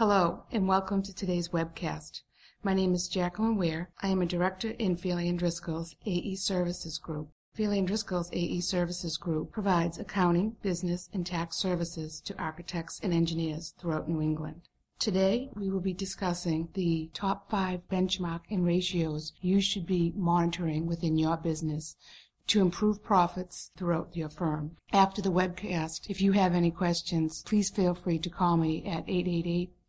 Hello, and welcome to today's webcast. My name is Jacqueline Ware. I am a director in Feeley Driscoll's AE Services Group. Feeley Driscoll's AE Services Group provides accounting, business, and tax services to architects and engineers throughout New England. Today, we will be discussing the top 5 benchmark and ratios you should be monitoring within your business to improve profits throughout your firm. After the webcast, if you have any questions, please feel free to call me at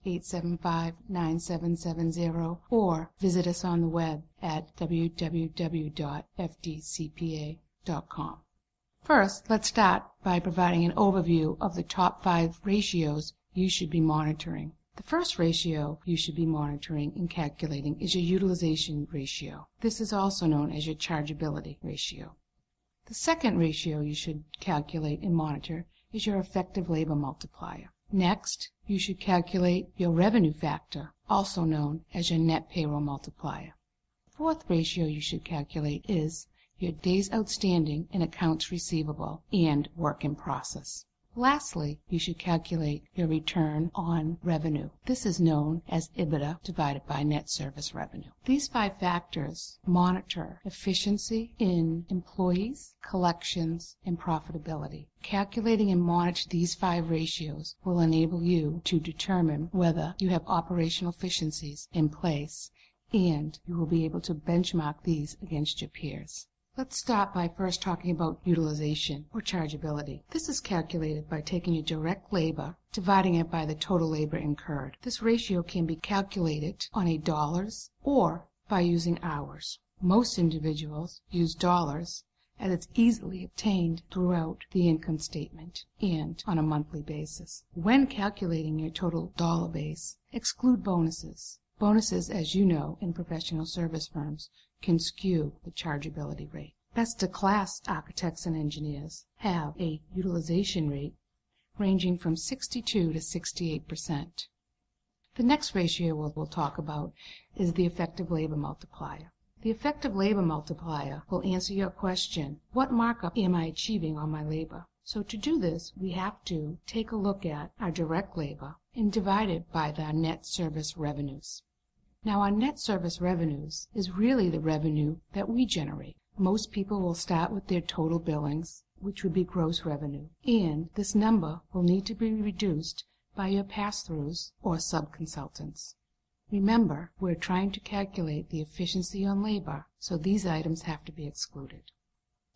888-875-9770 or visit us on the web at www.fdcpa.com. First, let's start by providing an overview of the top 5 ratios you should be monitoring. The first ratio you should be monitoring and calculating is your utilization ratio. This is also known as your chargeability ratio. The second ratio you should calculate and monitor is your effective labor multiplier. Next, you should calculate your revenue factor, also known as your net payroll multiplier. The fourth ratio you should calculate is your days outstanding in accounts receivable and work in process. Lastly, you should calculate your return on revenue. This is known as EBITDA divided by net service revenue. These 5 factors monitor efficiency in employees, collections, and profitability. Calculating and monitor these 5 ratios will enable you to determine whether you have operational efficiencies in place, and you will be able to benchmark these against your peers. Let's start by first talking about utilization or chargeability. This is calculated by taking your direct labor, dividing it by the total labor incurred. This ratio can be calculated on a dollars or by using hours. Most individuals use dollars as it's easily obtained throughout the income statement and on a monthly basis. When calculating your total dollar base, exclude bonuses. Bonuses, as you know, in professional service firms, can skew the chargeability rate. Best-of-class architects and engineers have a utilization rate ranging from 62 to 68%. The next ratio we'll talk about is the effective labor multiplier. The effective labor multiplier will answer your question, what markup am I achieving on my labor? So to do this, we have to take a look at our direct labor and divide it by the net service revenues. Now, our net service revenues is really the revenue that we generate. Most people will start with their total billings, which would be gross revenue, and this number will need to be reduced by your pass-throughs or sub-consultants. Remember, we're trying to calculate the efficiency on labor, so these items have to be excluded.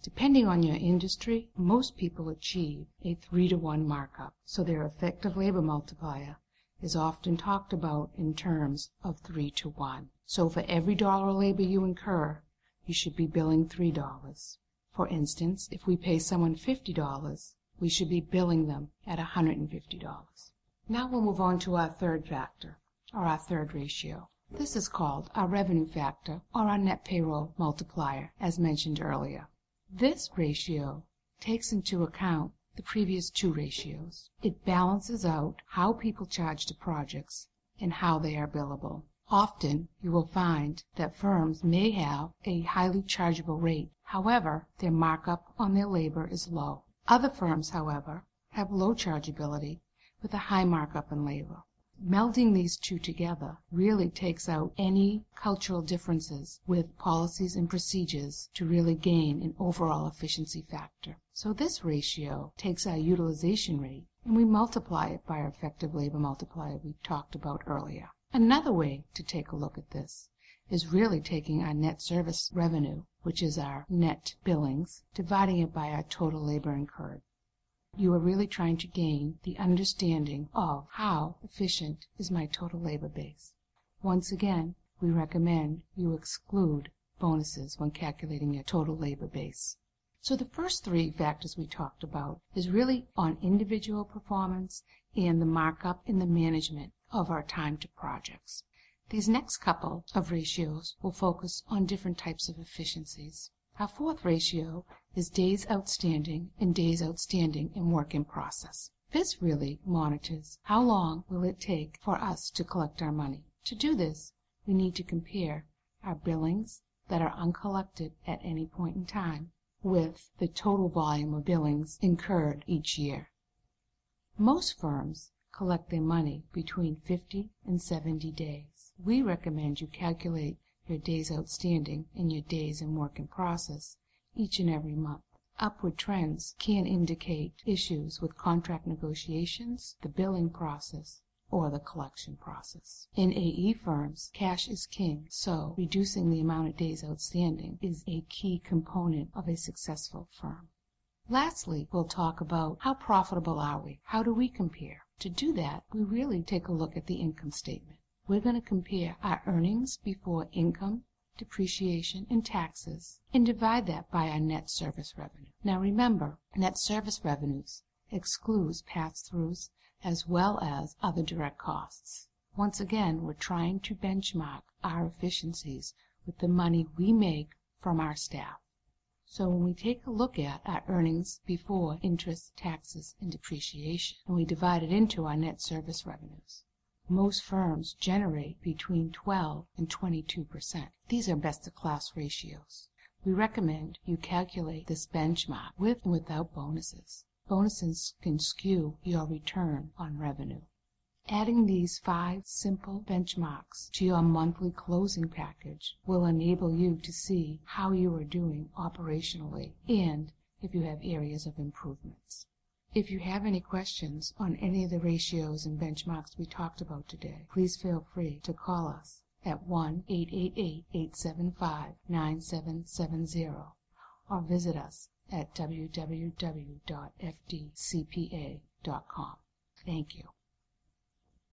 Depending on your industry, most people achieve a 3-to-1 markup, so their effective labor multiplier is often talked about in terms of 3-to-1. So for every dollar of labor you incur, you should be billing $3. For instance, if we pay someone $50, we should be billing them at $150. Now we'll move on to our third factor, or our third ratio. This is called our revenue factor, or our net payroll multiplier, as mentioned earlier. This ratio takes into account the previous 2 ratios. It balances out how people charge to projects and how they are billable. Often, you will find that firms may have a highly chargeable rate. However, their markup on their labor is low. Other firms, however, have low chargeability with a high markup in labor. Melding these 2 together really takes out any cultural differences with policies and procedures to really gain an overall efficiency factor. So this ratio takes our utilization rate and we multiply it by our effective labor multiplier we talked about earlier. Another way to take a look at this is really taking our net service revenue, which is our net billings, dividing it by our total labor incurred. You are really trying to gain the understanding of how efficient is my total labor base. Once again, we recommend you exclude bonuses when calculating your total labor base. So the first 3 factors we talked about is really on individual performance and the markup in the management of our time to projects. These next couple of ratios will focus on different types of efficiencies. Our fourth ratio is days outstanding and days outstanding in work in process. This really monitors how long will it take for us to collect our money. To do this, we need to compare our billings that are uncollected at any point in time with the total volume of billings incurred each year. Most firms collect their money between 50 and 70 days. We recommend you calculate your days outstanding and your days in work in process each and every month. Upward trends can indicate issues with contract negotiations, the billing process, or the collection process. In AE firms, cash is king, so reducing the amount of days outstanding is a key component of a successful firm. Lastly, we'll talk about how profitable are we? How do we compare? To do that, we really take a look at the income statement. We're going to compare our earnings before income, depreciation, and taxes, and divide that by our net service revenue. Now remember, net service revenues excludes pass-throughs as well as other direct costs. Once again, we're trying to benchmark our efficiencies with the money we make from our staff. So when we take a look at our earnings before interest, taxes, and depreciation, and we divide it into our net service revenues, most firms generate between 12 and 22%. These are best-of-class ratios. We recommend you calculate this benchmark with and without bonuses. Bonuses can skew your return on revenue. Adding these 5 simple benchmarks to your monthly closing package will enable you to see how you are doing operationally and if you have areas of improvements. If you have any questions on any of the ratios and benchmarks we talked about today, please feel free to call us at 1-888-875-9770 or visit us at www.fdcpa.com. Thank you.